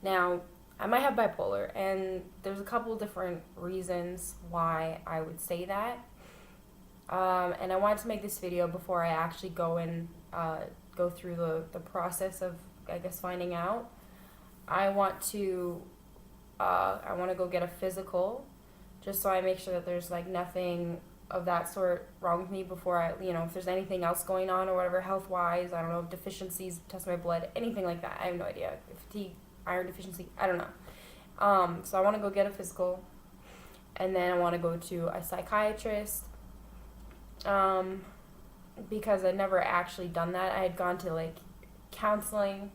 Now, I might have bipolar, and there's a couple different reasons why I would say that. And I wanted to make this video before I actually go through the process of, I guess, finding out. I want to go get a physical, just so I make sure that there's like nothing of that sort wrong with me before if there's anything else going on or whatever health wise, I don't know, deficiencies, test my blood, anything like that. I have no idea. Fatigue, iron deficiency, I don't know. So I want to go get a physical, and then I want to go to a psychiatrist. Because I'd never actually done that. I had gone to like counseling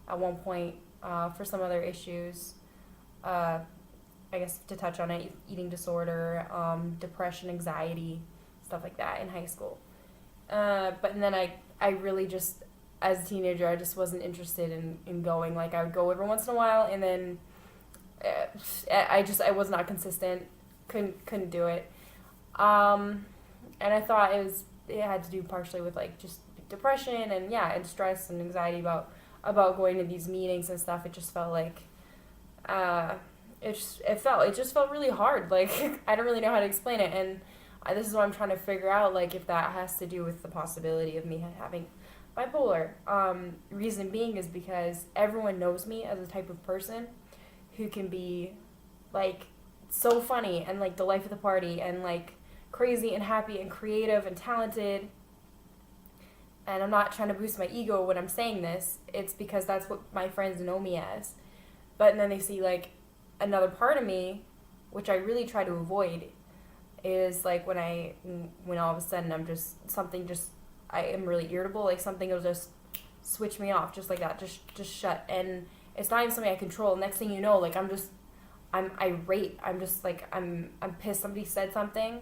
at one point for some other issues. I guess to touch on it, eating disorder, depression, anxiety, stuff like that in high school. But then I really just, as a teenager, I just wasn't interested in going. Like I would go every once in a while, and then I was not consistent. Couldn't do it. And I thought it had to do partially with like just depression and stress and anxiety about going to these meetings and stuff. It just felt like it just felt really hard. Like I don't really know how to explain it, and this is what I'm trying to figure out, like if that has to do with the possibility of me having bipolar. Reason being is because everyone knows me as a type of person who can be like so funny and like the life of the party and like crazy and happy and creative and talented. And I'm not trying to boost my ego when I'm saying this. It's because that's what my friends know me as. But then they see like another part of me, which I really try to avoid, is like when all of a sudden I am really irritable, like something will just switch me off just like that, just shut. And it's not even something I control. Next thing you know, like I'm irate. I'm just like I'm pissed. Somebody said something.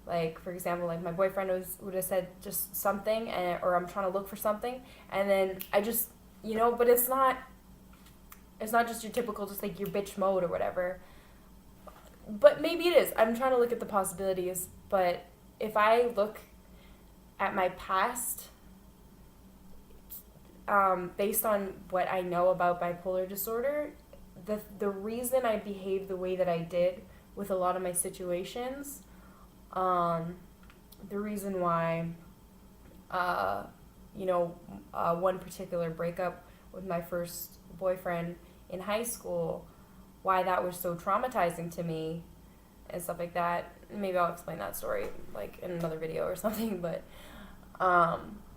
Like, for example, like my boyfriend would have said just something, or I'm trying to look for something, and then I just, but it's not just your typical, just like your bitch mode or whatever. But maybe it is. I'm trying to look at the possibilities, but if I look at my past, based on what I know about bipolar disorder, the reason I behaved the way that I did with a lot of my situations, the reason why, one particular breakup with my first boyfriend in high school, why that was so traumatizing to me and stuff like that. Maybe I'll explain that story like in another video or something, but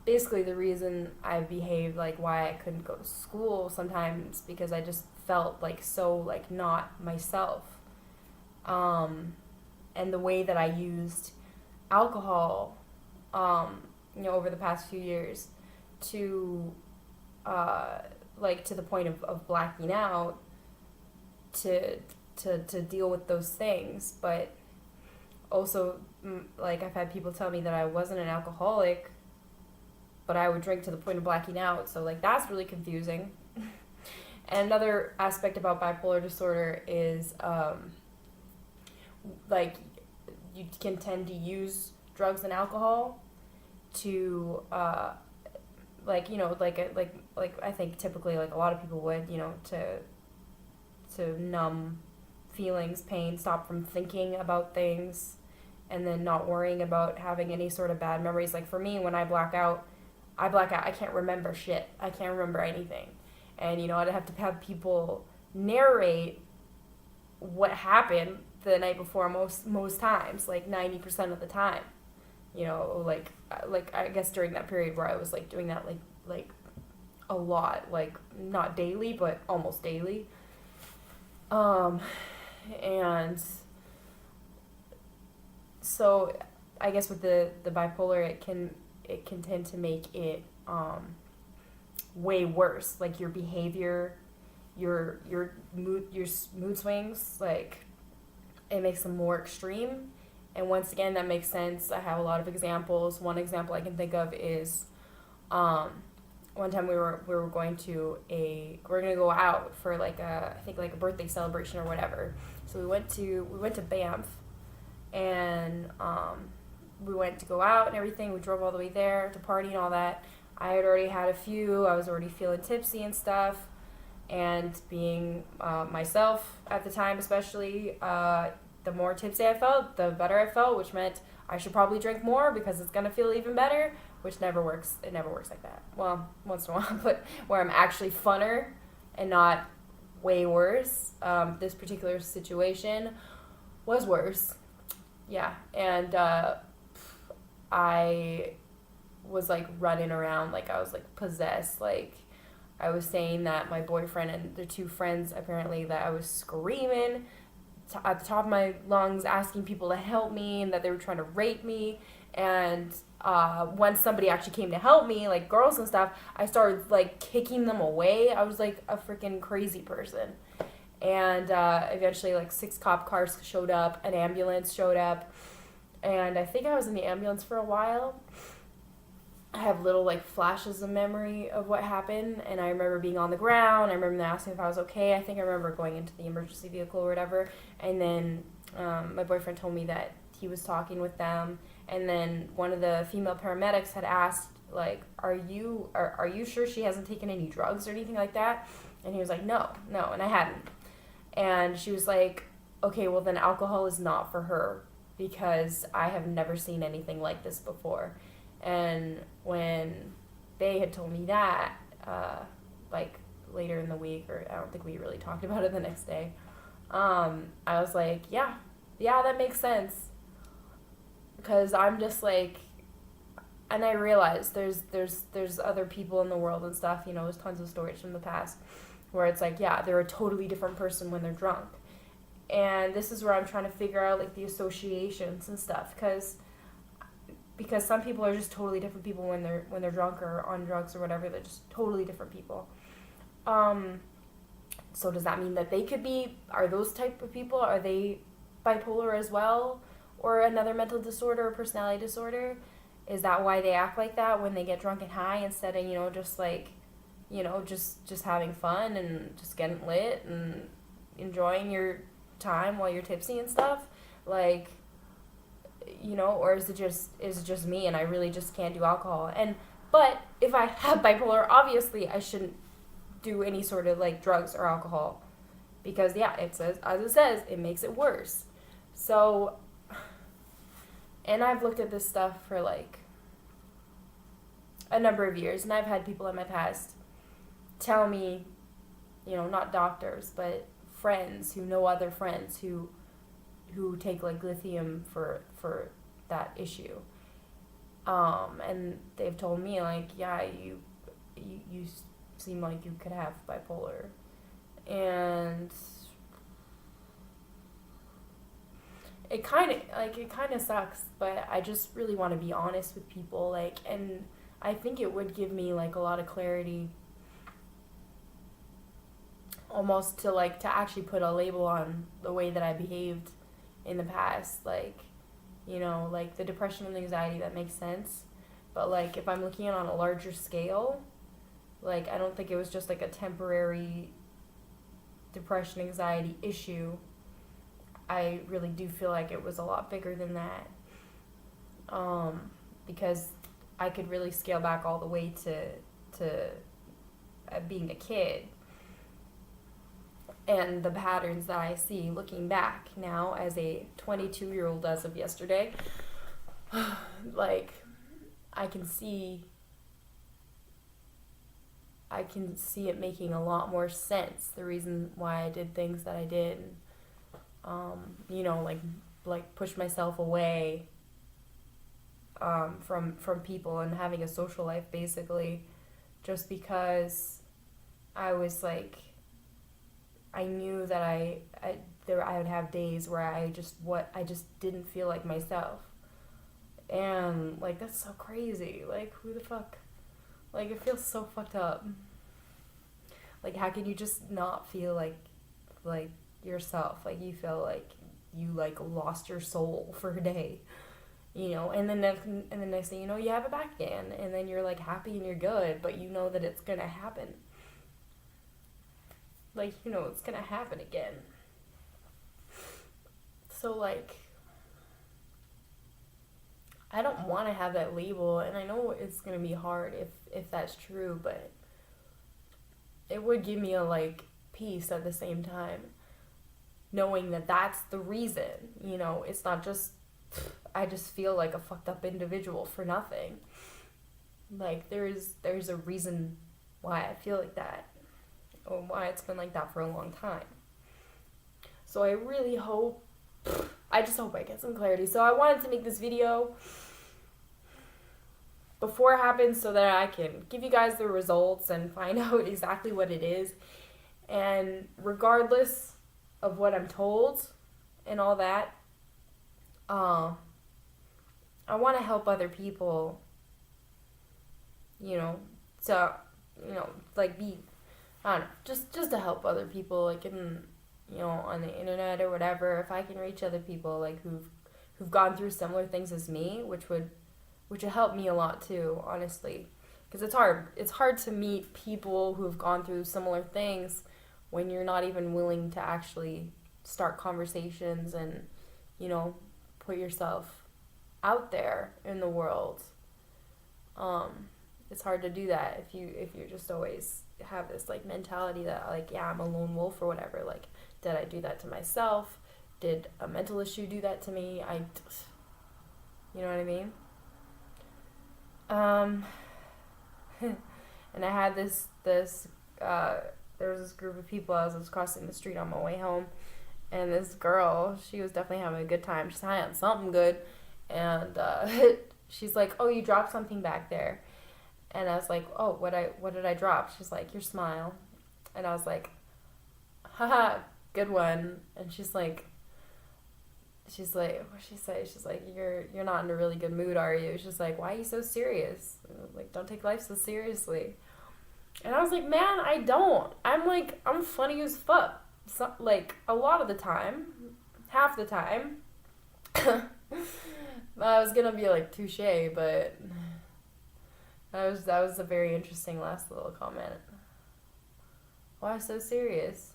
basically the reason I behaved like why I couldn't go to school sometimes, because I just felt like so like not myself. And the way that I used alcohol, over the past few years to, to the point of blacking out to deal with those things. But also, like, I've had people tell me that I wasn't an alcoholic, but I would drink to the point of blacking out. So, like, that's really confusing. And another aspect about bipolar disorder is, like, you can tend to use drugs and alcohol to, like I think typically like a lot of people would, to numb feelings, pain, stop from thinking about things, and then not worrying about having any sort of bad memories. Like for me, when I black out. I can't remember shit. I can't remember anything. And, I'd have to have people narrate what happened the night before most times, like 90% of the time. Like I guess during that period where I was like doing that like a lot, like not daily but almost daily. And so I guess with the bipolar, it can tend to make it way worse. Like your behavior, your mood swings, like it makes them more extreme. And once again, that makes sense. I have a lot of examples. One example I can think of is one time we were going to go out for like I think like a birthday celebration or whatever. So we went to Banff, and we went to go out and everything. We drove all the way there to party and all that. I had already had a few. I was already feeling tipsy and stuff. and being myself at the time, especially, the more tipsy I felt, the better I felt, which meant I should probably drink more because it's gonna feel even better, which never works. It never works like that. Well, once in a while, but where I'm actually funner and not way worse. This particular situation was worse. Yeah, and I was like running around like I was like possessed. Like I was saying that my boyfriend and the two friends, apparently, that I was screaming at the top of my lungs, asking people to help me, and that they were trying to rape me. And once somebody actually came to help me, like girls and stuff, I started like kicking them away. I was like a freaking crazy person. And eventually, like 6 cop cars showed up, an ambulance showed up, and I think I was in the ambulance for a while. I have little like flashes of memory of what happened, and I remember being on the ground. I remember them asking if I was okay. I think I remember going into the emergency vehicle or whatever, and then my boyfriend told me that he was talking with them, and then one of the female paramedics had asked, like, are you sure she hasn't taken any drugs or anything like that? And he was like, no, and I hadn't. And she was like, okay, well then alcohol is not for her because I have never seen anything like this before. And when they had told me that, like later in the week, or I don't think we really talked about it the next day, I was like, yeah, that makes sense. Because I'm just like, and I realized there's other people in the world and stuff, you know, there's tons of stories from the past where it's like, yeah, they're a totally different person when they're drunk. And this is where I'm trying to figure out like the associations and stuff, because some people are just totally different people when they're drunk or on drugs or whatever. They're just totally different people. So does that mean that are those type of people, are they bipolar as well, or another mental disorder or personality disorder? Is that why they act like that when they get drunk and high, instead of, you know, just like, you know, just having fun and just getting lit and enjoying your time while you're tipsy and stuff? Like, you know, or is it just me and I really just can't do alcohol? But if I have bipolar, obviously I shouldn't do any sort of like drugs or alcohol, because yeah, it says, as it says, it makes it worse. So, and I've looked at this stuff for like a number of years, and I've had people in my past tell me, you know, not doctors, but friends who know other friends who take like lithium for that issue, and they've told me like, yeah, you seem like you could have bipolar. And it kind of sucks, but I just really want to be honest with people, like, and I think it would give me like a lot of clarity, almost to actually put a label on the way that I behaved in the past. Like, you know, like the depression and the anxiety, that makes sense, but like if I'm looking at it on a larger scale, like I don't think it was just like a temporary depression anxiety issue. I really do feel like it was a lot bigger than that, because I could really scale back all the way to being a kid, and the patterns that I see looking back now as a 22-year-old as of yesterday, like I can see it making a lot more sense, the reason why I did things that I did. You know, like push myself away from people and having a social life, basically, just because I was like, I knew that I would have days where I just didn't feel like myself, and like that's so crazy. Like, who the fuck? Like, it feels so fucked up. Like, how can you just not feel like yourself? Like, you feel like you like lost your soul for a day, you know, and the next thing you know, you have it back again, and then you're like happy and you're good, but you know that it's gonna happen. Like, you know, it's gonna happen again. So like, I don't want to have that label, and I know it's gonna be hard if that's true, but it would give me a like peace at the same time, knowing that that's the reason. You know, it's not just I just feel like a fucked up individual for nothing. Like there's a reason why I feel like that, or why it's been like that for a long time. So I really hope, I just hope I get some clarity. So I wanted to make this video before it happens so that I can give you guys the results and find out exactly what it is. And regardless of what I'm told and all that, I want to help other people, you know, to, you know, like be, I don't know, just to help other people, like in, you know, on the internet or whatever. If I can reach other people like who've gone through similar things as me, which would help me a lot too, honestly, because it's hard to meet people who've gone through similar things when you're not even willing to actually start conversations and, you know, put yourself out there in the world. It's hard to do that if you just always have this like mentality that like, yeah, I'm a lone wolf or whatever. Like, did I do that to myself? Did a mental issue do that to me? You know what I mean? And I had there was this group of people as I was crossing the street on my way home, and this girl, she was definitely having a good time. She's high on something good, and she's like, "Oh, you dropped something back there," and I was like, "Oh, what did I drop?" She's like, "Your smile," and I was like, "Haha, good one." And she's like, what'd she say? She's like, you're not in a really good mood, are you? She's like, why are you so serious? Like, don't take life so seriously. And I was like, man, I don't. I'm funny as fuck. So, like, a lot of the time, half the time. I was gonna be like touche, but that was a very interesting last little comment. Why so serious?